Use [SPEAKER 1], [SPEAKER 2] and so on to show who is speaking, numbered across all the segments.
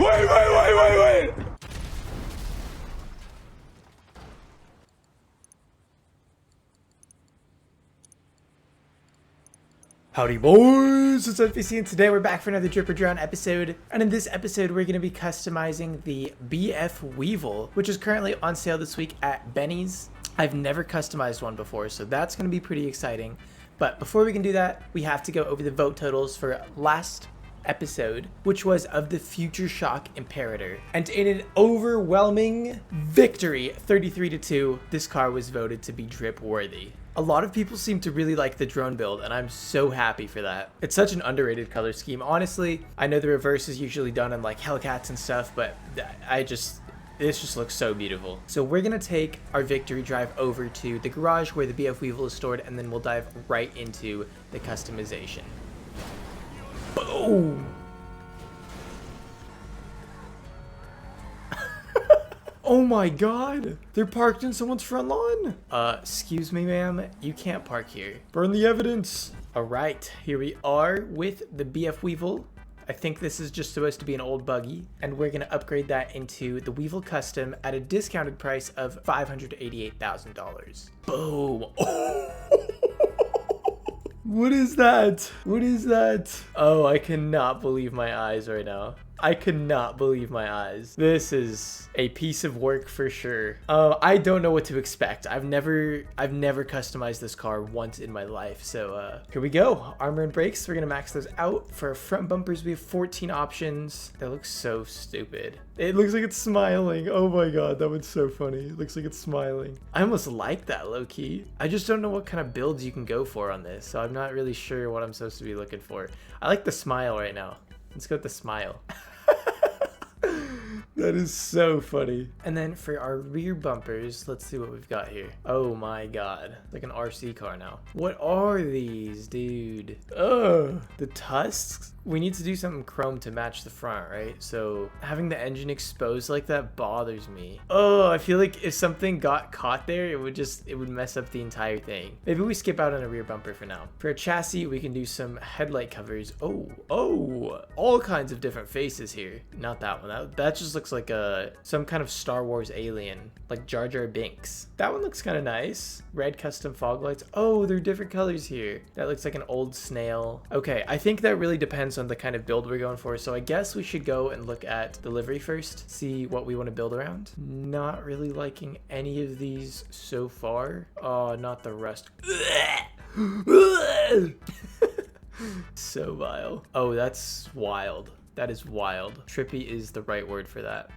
[SPEAKER 1] Wait. Howdy boys, it's FBC and today we're back for another Drip or Drown episode. And in this episode we're going to be customizing the BF Weevil, which is currently on sale this week at Benny's. I've never customized one before, so that's going to be pretty exciting. But before we can do that, we have to go over the vote totals for last episode, which was of the Future Shock Imperator. And in an overwhelming victory, 33-2, this car was voted to be drip worthy. A lot of people seem to really like the drone build, and I'm so happy for that. It's such an underrated color scheme. Honestly, I know the reverse is usually done in like Hellcats and stuff, but this just looks so beautiful. So we're gonna take our victory drive over to the garage where the BF Weevil is stored, and then we'll dive right into the customization. Boom! Oh my god! They're parked in someone's front lawn! Excuse me ma'am, you can't park here. Burn the evidence! Alright, here we are with the BF Weevil. I think this is just supposed to be an old buggy, and we're gonna upgrade that into the Weevil Custom at a discounted price of $588,000. Boom! Oh. What is that? What is that? Oh, I cannot believe my eyes right now. I cannot believe my eyes. This is a piece of work for sure. I don't know what to expect. I've never customized this car once in my life. So here we go. Armor and brakes. We're gonna max those out. For our front bumpers, we have 14 options. That looks so stupid. It looks like it's smiling. Oh my god, that was so funny. It looks like it's smiling. I almost like that low key. I just don't know what kind of builds you can go for on this. So I'm not really sure what I'm supposed to be looking for. I like the smile right now. Let's go with the smile. That is so funny. And then for our rear bumpers, let's see what we've got here. Oh my god. Like an RC car now. What are these, dude? Ugh. The tusks? We need to do something chrome to match the front, right? So having the engine exposed like that bothers me. Oh, I feel like if something got caught there, it would mess up the entire thing. Maybe we skip out on a rear bumper for now. For a chassis, we can do some headlight covers. Oh, all kinds of different faces here. Not that one. That just looks like some kind of Star Wars alien, like Jar Jar Binks. That one looks kind of nice. Red custom fog lights. Oh, they're different colors here. That looks like an old snail. Okay, I think that really depends on the kind of build we're going for. So I guess we should go and look at the livery first, see what we want to build around. Not really liking any of these so far. Oh, not the rust. So vile. Oh, that's wild. That is wild. Trippy is the right word for that.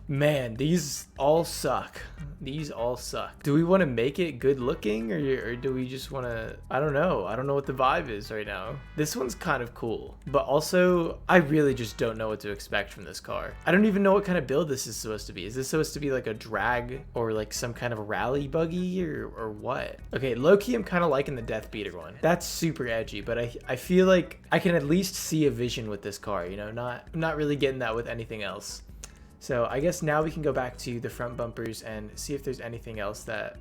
[SPEAKER 1] Man, these all suck. These all suck. Do we want to make it good looking or do we just want to... I don't know. I don't know what the vibe is right now. This one's kind of cool, but also I really just don't know what to expect from this car. I don't even know what kind of build this is supposed to be. Is this supposed to be like a drag or like some kind of rally buggy or what? Okay, low-key I'm kind of liking the Death Beater one. That's super edgy, but I feel like I can at least see a vision with this car, you know? I'm not really getting that with anything else. So I guess now we can go back to the front bumpers and see if there's anything else that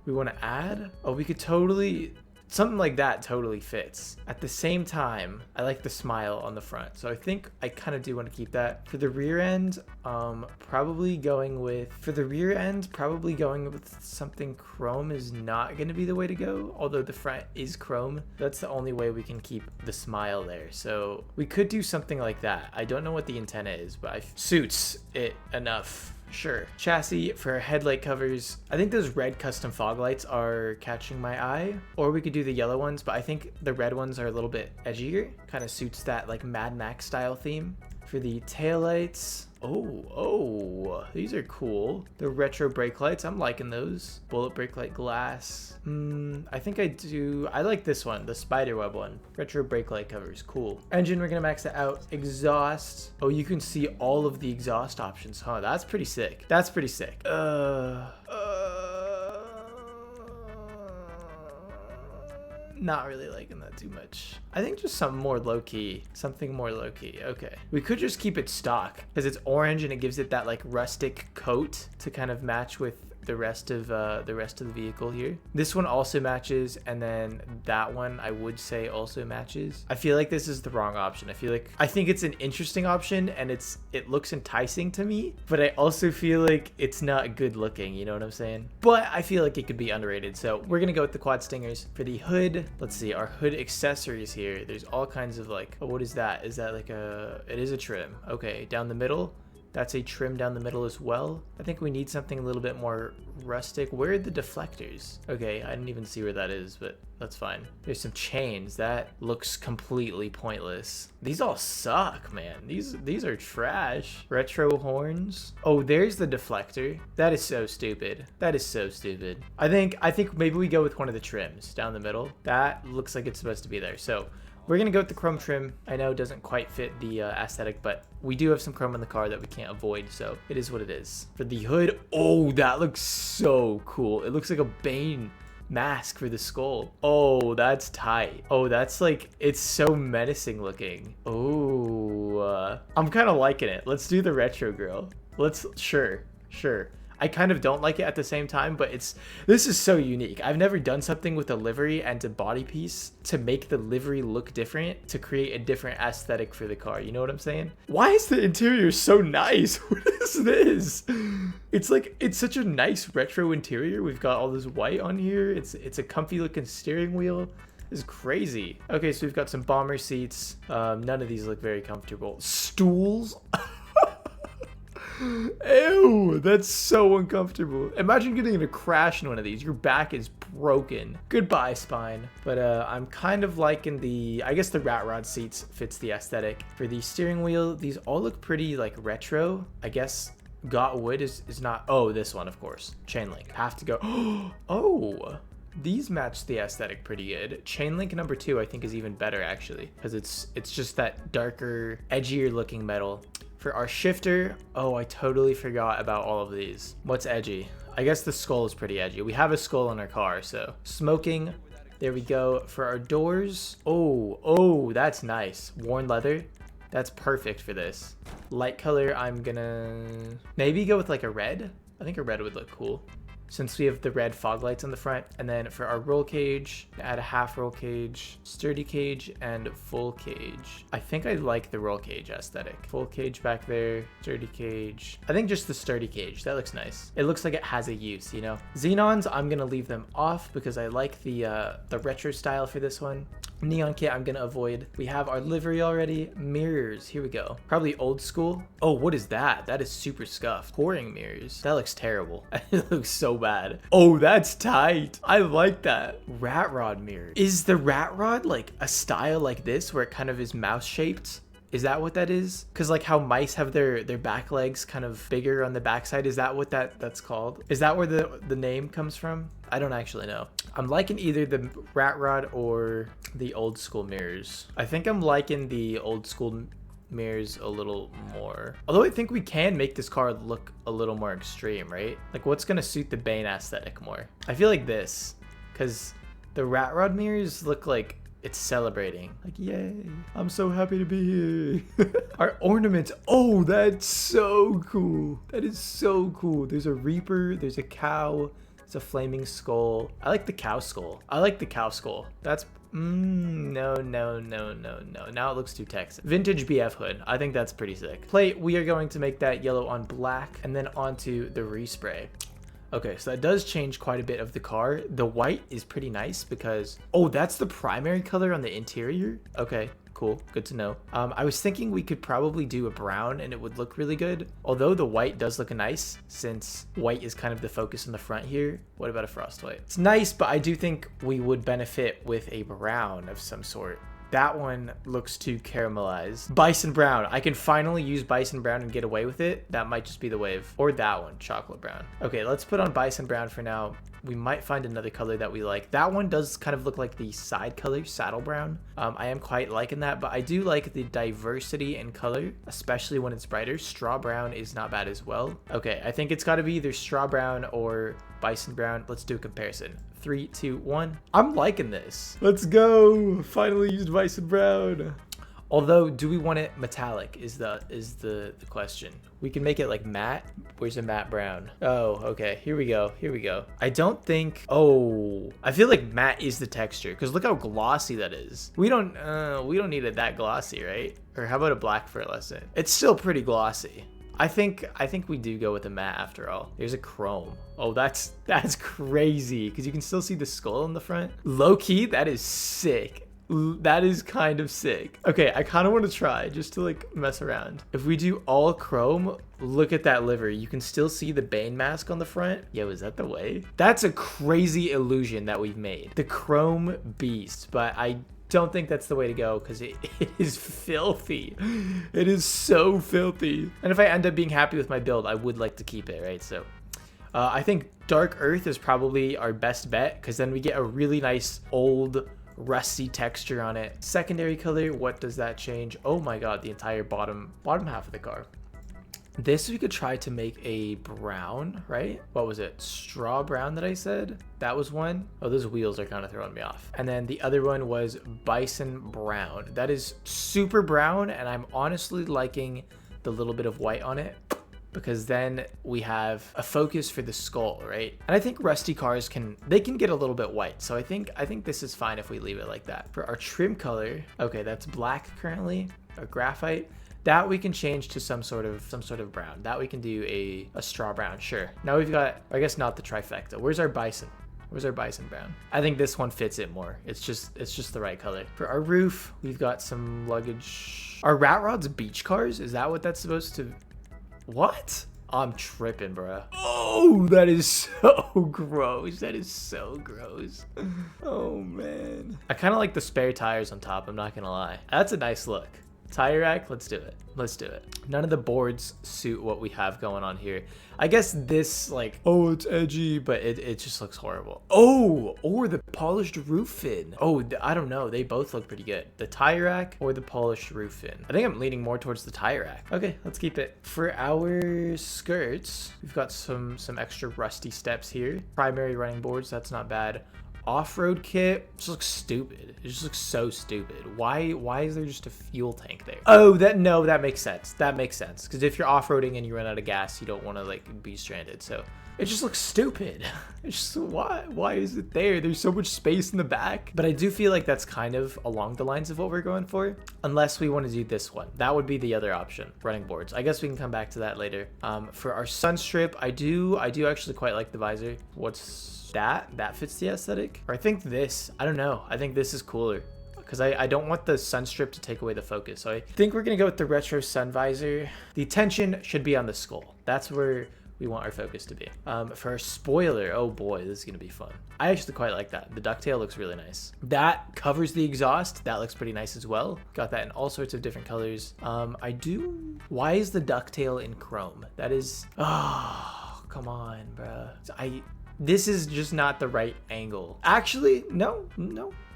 [SPEAKER 1] we want to add. Oh, we could totally... Something like that totally fits. At the same time, I like the smile on the front. So I think I kind of do want to keep that. For the rear end, probably going with something chrome is not going to be the way to go. Although the front is chrome. That's the only way we can keep the smile there. So we could do something like that. I don't know what the antenna is, but suits it enough. Sure. Chassis for headlight covers. I think those red custom fog lights are catching my eye. Or we could do the yellow ones, but I think the red ones are a little bit edgier. Kind of suits that like Mad Max style theme. For the taillights, oh, these are cool. The retro brake lights, I'm liking those. Bullet brake light glass. I think I like this one, the spiderweb one. Retro brake light covers, cool. Engine, we're gonna max that out. Exhaust, oh, you can see all of the exhaust options, huh? That's pretty sick. That's pretty sick. Not really liking that too much. I think just something more low-key. Something more low-key. Okay. We could just keep it stock because it's orange and it gives it that like rustic coat to kind of match with the rest of the vehicle here. This one also matches, and then that one I would say also matches. I feel like this is the wrong option. I think it's an interesting option, and it looks enticing to me, but I also feel like it's not good looking, you know what I'm saying? But I feel like it could be underrated, so we're gonna go with the quad stingers. For the hood, let's see, our hood accessories here, there's all kinds of like, oh, what is that? Is that like it is a trim. Okay, down the middle, that's a trim down the middle as well. I think we need something a little bit more rustic. Where are the deflectors? Okay, I didn't even see where that is, but that's fine. There's some chains. That looks completely pointless. These all suck, man. These are trash. Retro horns. Oh, there's the deflector. That is so stupid. That is so stupid. I think maybe we go with one of the trims down the middle. That looks like it's supposed to be there. So we're gonna go with the chrome trim. I know it doesn't quite fit the aesthetic, but we do have some chrome in the car that we can't avoid, so it is what it is. For the hood, oh, that looks so cool. It looks like a Bane mask for the skull. Oh, that's tight. Oh, that's like, it's so menacing looking. Oh, I'm kind of liking it. Let's do the retro girl. Sure. I kind of don't like it at the same time, but this is so unique. I've never done something with a livery and a body piece to make the livery look different, to create a different aesthetic for the car. You know what I'm saying? Why is the interior so nice? What is this? It's such a nice retro interior. We've got all this white on here. It's a comfy looking steering wheel. This is crazy. Okay, so we've got some bomber seats. None of these look very comfortable. Stools. Ew, that's so uncomfortable. Imagine getting in a crash in one of these. Your back is broken. Goodbye, spine. But I'm kind of liking I guess the rat rod seats fits the aesthetic. For the steering wheel, these all look pretty like retro. I guess got wood is not. Oh, this one, of course. Chain link. Have to go. Oh, these match the aesthetic pretty good. Chain link number 2 I think is even better actually, because it's just that darker, edgier looking metal. For our shifter, oh, I totally forgot about all of these. What's edgy? I guess the skull is pretty edgy. We have a skull in our car, so. Smoking, there we go. For our doors, oh, that's nice. Worn leather, that's perfect for this. Light color, I'm gonna maybe go with like a red. I think a red would look cool, since we have the red fog lights on the front. And then for our roll cage, add a half roll cage, sturdy cage, and full cage. I think I like the roll cage aesthetic. Full cage back there, sturdy cage. I think just the sturdy cage, that looks nice. It looks like it has a use, you know? Xenons, I'm gonna leave them off because I like the retro style for this one. Neon kit, I'm gonna avoid. We have our livery already. Mirrors, here we go. Probably old school. Oh, what is that? That is super scuffed. Pouring mirrors. That looks terrible. It looks so bad. Oh, that's tight. I like that. Rat rod mirror. Is the rat rod like a style like this where it kind of is mouse shaped? Is that what that is? Because like how mice have their back legs kind of bigger on the backside. Is that what that's called? Is that where the name comes from? I don't actually know. I'm liking either the rat rod or the old school mirrors. I think I'm liking the old school mirrors a little more. Although I think we can make this car look a little more extreme, right? Like what's gonna suit the Bane aesthetic more? I feel like this, because the rat rod mirrors look like it's celebrating. Like, yay, I'm so happy to be here. Our ornaments, oh, that's so cool. That is so cool. There's a reaper, there's a cow, it's a flaming skull. I like the cow skull. That's no. Now it looks too Texan. Vintage BF hood. I think that's pretty sick. Plate, we are going to make that yellow on black and then onto the respray. Okay, so that does change quite a bit of the car. The white is pretty nice because, oh, that's the primary color on the interior. Okay, cool, good to know. I was thinking we could probably do a brown and it would look really good. Although the white does look nice since white is kind of the focus in the front here. What about a frost white? It's nice, but I do think we would benefit with a brown of some sort. That one looks too caramelized. Bison brown. I can finally use bison brown and get away with it. That might just be the wave. Or that one, chocolate brown. Okay, let's put on bison brown for now. We might find another color that we like. That one does kind of look like the side color, saddle brown. I am quite liking that, but I do like the diversity in color, especially when it's brighter. Straw brown is not bad as well. Okay, I think it's got to be either straw brown or bison brown. Let's do a comparison. 3, 2, 1. I'm liking this. Let's go. Finally used bison brown. Although, do we want it metallic is the question. We can make it like matte. Where's a matte brown? Oh, okay. Here we go. Here we go. I don't think, oh, I feel like matte is the texture because look how glossy that is. We don't need it that glossy, right? Or how about a black pearlescent? It's still pretty glossy. I think we do go with a matte after all. There's a chrome. Oh, that's crazy because you can still see the skull in the front. Low key, that is sick. That is kind of sick. Okay, I kind of want to try just to like mess around. If we do all chrome, look at that liver. You can still see the Bane mask on the front. Yo, is that the way? That's a crazy illusion that we've made. The chrome beast, but I don't think that's the way to go because it is filthy. It is so filthy. And if I end up being happy with my build, I would like to keep it, right? So I think Dark Earth is probably our best bet because then we get a really nice old rusty texture on it. Secondary color, what does that change? Oh my god, the entire bottom half of the car. This we could try to make a brown, right? What was it? Straw brown that I said? That was one. Oh, those wheels are kind of throwing me off. And then the other one was bison brown. That is super brown, and I'm honestly liking the little bit of white on it because then we have a focus for the skull, right? And I think rusty cars can get a little bit white. So I think this is fine if we leave it like that. For our trim color, okay, that's black currently, or graphite. That we can change to some sort of brown. That we can do a straw brown, sure. Now we've got, I guess not the trifecta. Where's our bison? Where's our bison brown? I think this one fits it more. It's just the right color. For our roof, we've got some luggage. Are rat rods beach cars? Is that what that's supposed to? What? I'm tripping, bro. Oh, that is so gross. That is so gross. Oh man. I kind of like the spare tires on top. I'm not gonna lie. That's a nice look. Tire rack, let's do it. Let's do it. None of the boards suit what we have going on here. I guess this, like, oh, it's edgy, but it just looks horrible. Oh, or the polished roof fin. Oh, I don't know. They both look pretty good. The tire rack or the polished roof fin. I think I'm leaning more towards the tire rack. Okay, let's keep it. For our skirts, we've got some extra rusty steps here. Primary running boards, that's not bad. Off-road kit just looks stupid. It just looks so stupid. Why is there just a fuel tank there? Oh, that makes sense. That makes sense. Because if you're off-roading and you run out of gas, you don't want to like be stranded. So it just looks stupid. It's just why is it there? There's so much space in the back. But I do feel like that's kind of along the lines of what we're going for. Unless we want to do this one. That would be the other option. Running boards. I guess we can come back to that later. For our sun strip, I do actually quite like the visor. What's that fits the aesthetic? Or I think this, I don't know. I think this is cooler because I don't want the sun strip to take away the focus. So I think we're gonna go with the retro sun visor. The attention should be on the skull. That's where we want our focus to be. For our spoiler, oh boy, this is gonna be fun. I actually quite like that. The ducktail looks really nice. That covers the exhaust. That looks pretty nice as well. Got that in all sorts of different colors. Why is the ducktail in chrome? That is, oh, come on, bro. This is just not the right angle. Actually, no.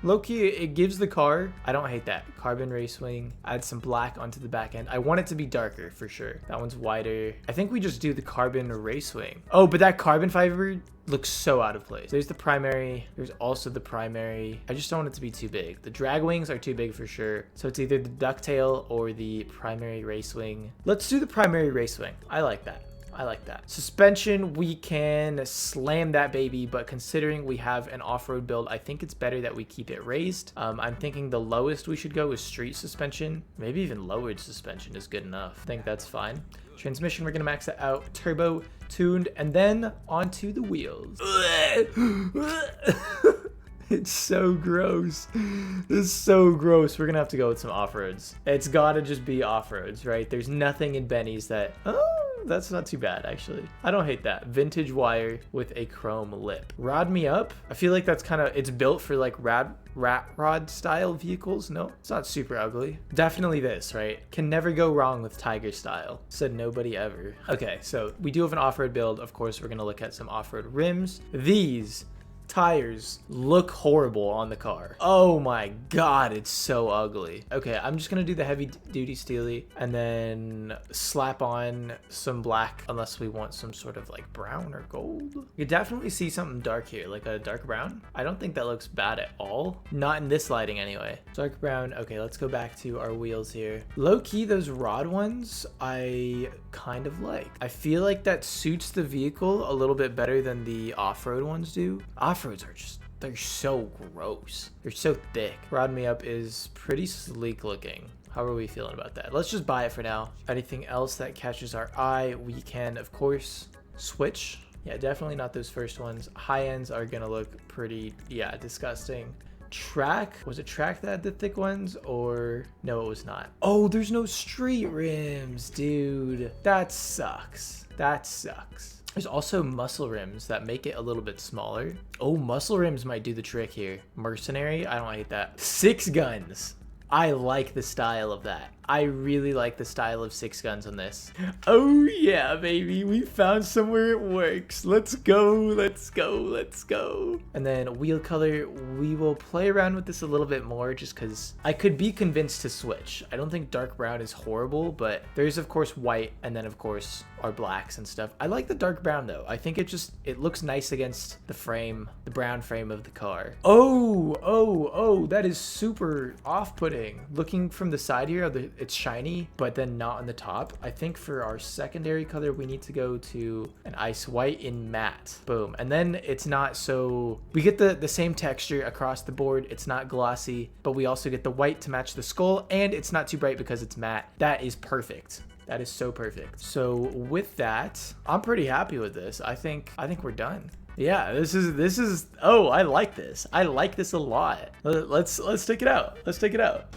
[SPEAKER 1] Low-key, it gives the car, I don't hate that. Carbon race wing, add some black onto the back end. I want it to be darker for sure. That one's wider. I think we just do the carbon race wing. Oh, but that carbon fiber looks so out of place. There's the primary. There's also the primary. I just don't want it to be too big. The drag wings are too big for sure. So it's either the ducktail or the primary race wing. Let's do the primary race wing. I like that. I like that. Suspension, we can slam that baby, but considering we have an off-road build, I think it's better that we keep it raised. I'm thinking the lowest we should go is street suspension. Maybe even lowered suspension is good enough. I think that's fine. Transmission, we're gonna max that out. Turbo, tuned, and then onto the wheels. It's so gross. It's so gross. We're gonna have to go with some off-roads. It's gotta just be off-roads, right? There's nothing in Benny's that, that's not too bad, actually. I don't hate that. Vintage wire with a chrome lip. Rod me up. I feel like that's kind of, it's built for like rat rod style vehicles. No, it's not super ugly. Definitely this, right? Can never go wrong with tiger style. Said nobody ever. Okay, so we do have an off-road build. Of course, we're gonna look at some off-road rims. These tires look horrible on the car. Oh my god, it's so ugly. Okay, I'm just gonna do the heavy duty steely and then slap on some black unless we want some sort of like brown or gold. You could definitely see something dark here, like a dark brown. I don't think that looks bad at all. Not in this lighting anyway. Dark brown. Okay, let's go back to our wheels here. Low key, those rod ones I kind of like. I feel like that suits the vehicle a little bit better than the off-road ones do. Off-roads are just, they're so gross. They're so thick. Rod Me Up is pretty sleek looking. How are we feeling about that? Let's just buy it for now. Anything else that catches our eye, we can of course switch. Yeah, definitely not those first ones. High ends are gonna look pretty, yeah, disgusting. Track, was it track that had the thick ones, or no, it was not? Oh, there's no street rims, dude. That sucks. That sucks. There's also muscle rims that make it a little bit smaller. Oh, muscle rims might do the trick here. Mercenary, I don't hate that. Six guns. I like the style of that. I really like the style of six guns on this. Oh yeah, baby, we found somewhere it works. Let's go, let's go, let's go. And then wheel color, we will play around with this a little bit more just because I could be convinced to switch. I don't think dark brown is horrible, but there's of course white and then of course our blacks and stuff. I like the dark brown though. I think it looks nice against the frame, the brown frame of the car. Oh, that is super off-putting. Looking from the side here, it's shiny, but then not on the top. I think for our secondary color, we need to go to an ice white in matte. Boom. And then it's not so, we get the same texture across the board. It's not glossy, but we also get the white to match the skull, and it's not too bright because it's matte. That is perfect. That is so perfect. So with that, I'm pretty happy with this. I think we're done. Yeah, this is, oh, I like this. I like this a lot. Let's take it out. Let's take it out.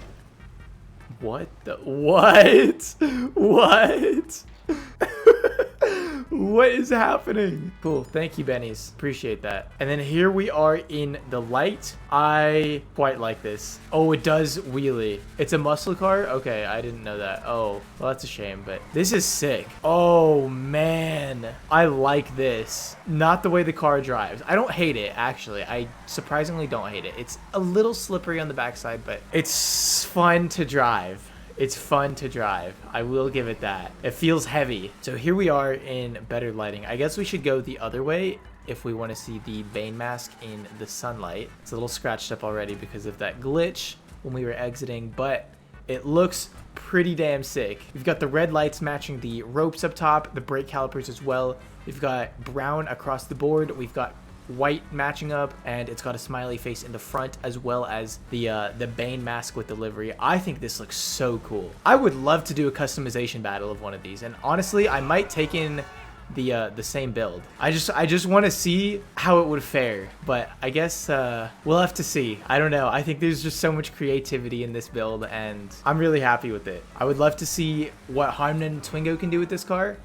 [SPEAKER 1] What the, what? What is happening? Cool. Thank you, Benny's. Appreciate that. And then here we are in the light. I quite like this. Oh, it does wheelie. It's a muscle car? Okay, I didn't know that. Oh, well, that's a shame, but this is sick. Oh, man. I like this. Not the way the car drives. I don't hate it, actually. I surprisingly don't hate it. It's a little slippery on the backside, but it's fun to drive. It's fun to drive. I will give it that. It feels heavy. So here we are in better lighting. I guess we should go the other way if we want to see the Bane mask in the sunlight. It's a little scratched up already because of that glitch when we were exiting, but it looks pretty damn sick. We've got the red lights matching the ropes up top, the brake calipers as well. We've got brown across the board. We've got white matching up, and it's got a smiley face in the front as well as the Bane mask with the livery. I think this looks so cool. I would love to do a customization battle of one of these, and honestly, I might take in the same build. I just want to see how it would fare, but I guess we'll have to see. I don't know. I think there's just so much creativity in this build, and I'm really happy with it. I would love to see what Harman Twingo can do with this car.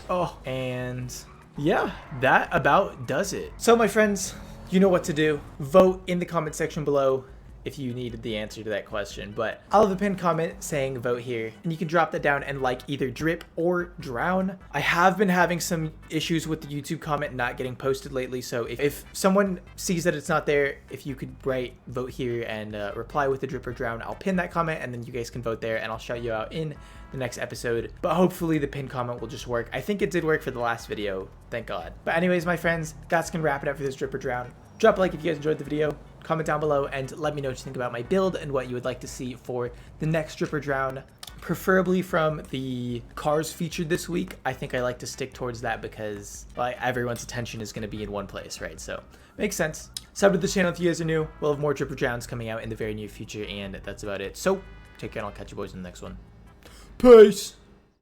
[SPEAKER 1] Oh, and yeah, that about does it. So my friends, you know what to do. Vote in the comment section below if you needed the answer to that question, but I'll have a pinned comment saying vote here, and you can drop that down and like either drip or drown. I have been having some issues with the YouTube comment not getting posted lately, so if someone sees that it's not there, if you could write vote here and reply with the drip or drown, I'll pin that comment and then you guys can vote there and I'll shout you out in the next episode. But hopefully the pinned comment will just work. I think it did work for the last video, thank God. But anyways, my friends, that's gonna wrap it up for this drip or drown. Drop a like if you guys enjoyed the video, comment down below, and let me know what you think about my build and what you would like to see for the next drip or drown, preferably from the cars featured this week. I think I like to stick towards that because like everyone's attention is going to be in one place, right? So makes sense. Sub to the channel if you guys are new. We'll have more drip or drowns coming out in the very near future, and that's about it. So take care, and I'll catch you boys in the next one. Peace.